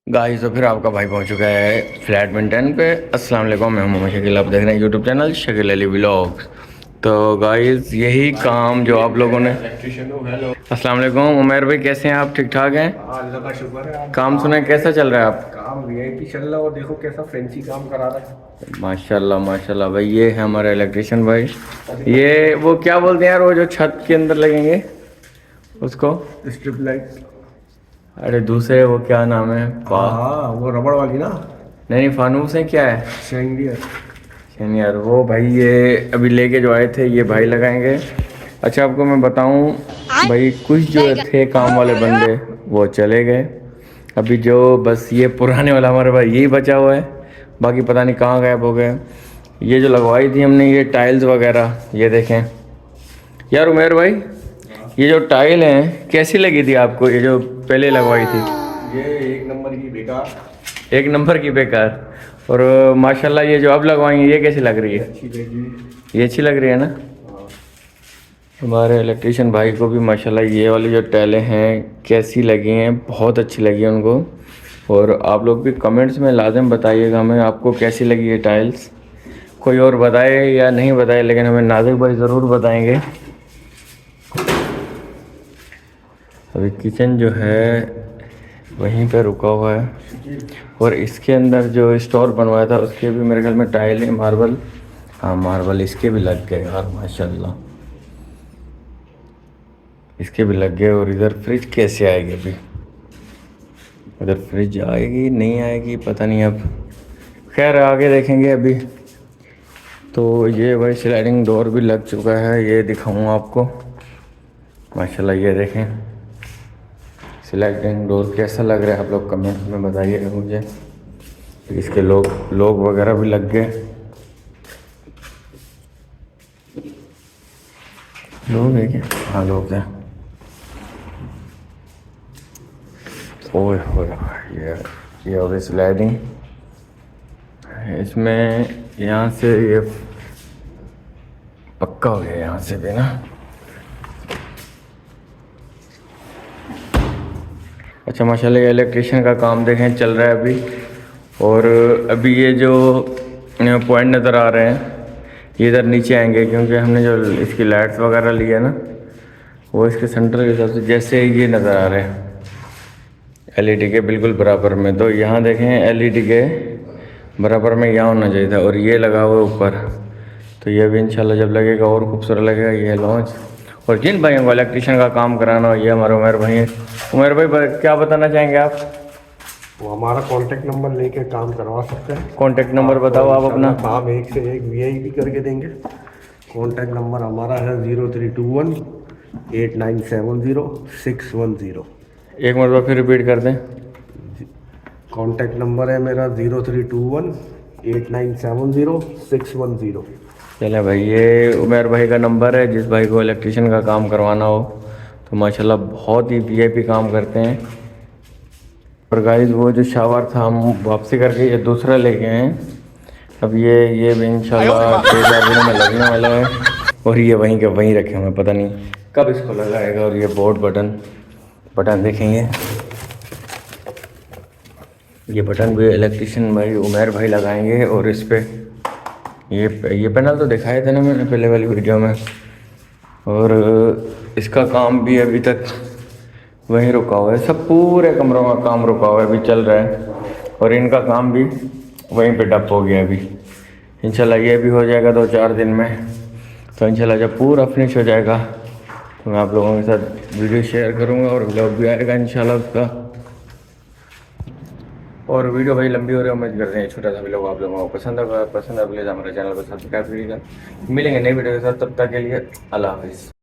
Guys तो फिर आपका भाई पहुंच चुका है फ्लैट मेंटेन पे। अस्सलाम वालेकुम, मैं मोहम्मद शकील, आप देख रहे हैं YouTube channel Shakeel Ali vlogs. तो गाइस यही काम जो आप लोगों ने अस्सलाम वालेकुम उमर भाई, कैसे हैं आप? ठीक ठाक हैं? अल्लाह का शुक्र है। आप काम सुना कैसा चल रहा है आप? काम वीआईपी चल रहा है और देखो कैसा फैंसी काम करा रहा है। माशाल्लाह माशाल्लाह भाई, ये है हमारा इलेक्ट्रिशियन भाई। ये वो क्या बोलते हैं यार, वो जो छत के अंदर लगेंगे उसको? Strip light. अरे दूसरे, वो क्या नाम है? हाँ वो रबड़ वाली ना। नहीं नहीं, फानूस है क्या है? शेंडियर। यार वो भाई, ये अभी लेके जो आए थे ये भाई लगाएंगे। अच्छा आपको मैं बताऊं भाई, कुछ जो थे काम वाले बंदे वो चले गए। अभी जो बस ये पुराने वाला हमारे पास यही बचा हुआ है, बाकी पता नहीं कहाँ गायब हो गए। ये जो लगवाई थी हमने ये टाइल्स वगैरह, ये देखें यार उमेर भाई, ये जो टाइल हैं कैसी लगी थी आपको, ये जो पहले लगवाई थी? ये एक नंबर की बेकार। एक नंबर की बेकार। और माशाल्लाह ये जो अब लगवाएंगे ये कैसी लग रही है? अच्छी लगी। ये अच्छी लग रही है ना? हाँ। हमारे इलेक्ट्रिशियन भाई को भी माशाल्लाह ये वाली जो टाइलें हैं कैसी लगी हैं, बहुत अच्छी लगी हैं उनको। और आप लोग भी कमेंट्स में लाजम बताइएगा हमें आपको कैसी लगी ये टाइल्स। कोई और बताए या नहीं बताए, लेकिन हमें नाज़िक भाई ज़रूर बताएंगे। अभी किचन जो है वहीं पे रुका हुआ है, और इसके अंदर जो स्टोर बनवाया था उसके भी मेरे ख्याल में टाइल मार्बल, हाँ मार्बल इसके भी लग गए यार माशाल्लाह, इसके भी लग गए। और इधर फ्रिज कैसे आएगी अभी? इधर फ्रिज आएगी नहीं आएगी पता नहीं, अब खैर आगे देखेंगे अभी। तो ये भाई स्लाइडिंग डोर भी लग चुका है, ये दिखाऊंगा आपको माशाल्लाह। ये देखें स्लाइडिंग डोर कैसा लग रहा है, आप लोग कमेंट में बताइएगा मुझे। इसके लोग वगैरह भी लग गए। लोग है क्या? हाँ लोग हैं। ओए होए, ये हो गई स्लाइडिंग। इसमें यहाँ से ये पक्का हो गया, यहाँ से भी ना। अच्छा माशाल्लाह, ये इलेक्ट्रिशियन का काम देखें चल रहा है अभी। और अभी ये जो पॉइंट नज़र आ रहे हैं ये इधर नीचे आएंगे, क्योंकि हमने जो इसकी लाइट्स वगैरह ली है ना वो इसके सेंटर के हिसाब से जैसे ये नज़र आ रहे हैं एलईडी के बिल्कुल बराबर में। तो यहाँ देखें एलईडी के बराबर में यहाँ होना चाहिए था, और ये लगा हुआ ऊपर। तो ये भी इंशाल्लाह जब लगेगा और खूबसूरत लगेगा ये लॉन्च। और जिन भाइयों को इलेक्ट्रिशियन का काम कराना हो, ये हमारे उमर भाई हैं। उमर भाई क्या बताना चाहेंगे आप? वो हमारा कांटेक्ट नंबर लेके काम करवा सकते हैं। कांटेक्ट नंबर बताओ आप अपना। काम एक से एक वीआईपी करके देंगे। कांटेक्ट नंबर हमारा है 03218970 610। एक मरतबा फिर रिपीट कर दें। कांटेक्ट नंबर है मेरा 03218970 610। चले भाई, ये उमर भाई का नंबर है, जिस भाई को इलेक्ट्रिशियन का काम करवाना हो। तो माशाल्लाह बहुत ही वीआईपी काम करते हैं। और गाइस वो जो शावर था हम वापसी करके ये दूसरा लेके हैं। अब ये भी इंशाल्लाह 6-4 दिनों में लगने वाला है। और ये वहीं के वहीं रखे हुए, पता नहीं कब इसको लगाएगा। और ये बोर्ड बटन देखेंगे, ये बटन भी इलेक्ट्रिशियन भाई उमर भाई लगाएंगे। और इस पर ये पैनल तो दिखाए थे ना मैंने पहले वाली वीडियो में। और इसका काम भी अभी तक वहीं रुका हुआ है, सब पूरे कमरों का काम रुका हुआ है, अभी चल रहा है। और इनका काम भी वहीं पे डप हो गया अभी। इंशाल्लाह ये भी हो जाएगा 2-4 दिन में। तो इंशाल्लाह जब पूरा फिनिश हो जाएगा तो मैं आप लोगों के साथ वीडियो शेयर करूँगा, और व्लॉग भी आएगा इंशाल्लाह उसका। और वीडियो भाई लंबी हो रही है, उम्मीद करते हैं छोटा सा वीडियो आप लोगों को पसंद आएगा। पसंद आ प्लीज़ हमारे चैनल को सब्सक्राइब करिएगा। मिलेंगे नई वीडियो के साथ, तब तक के लिए अल्लाह हाफिज़।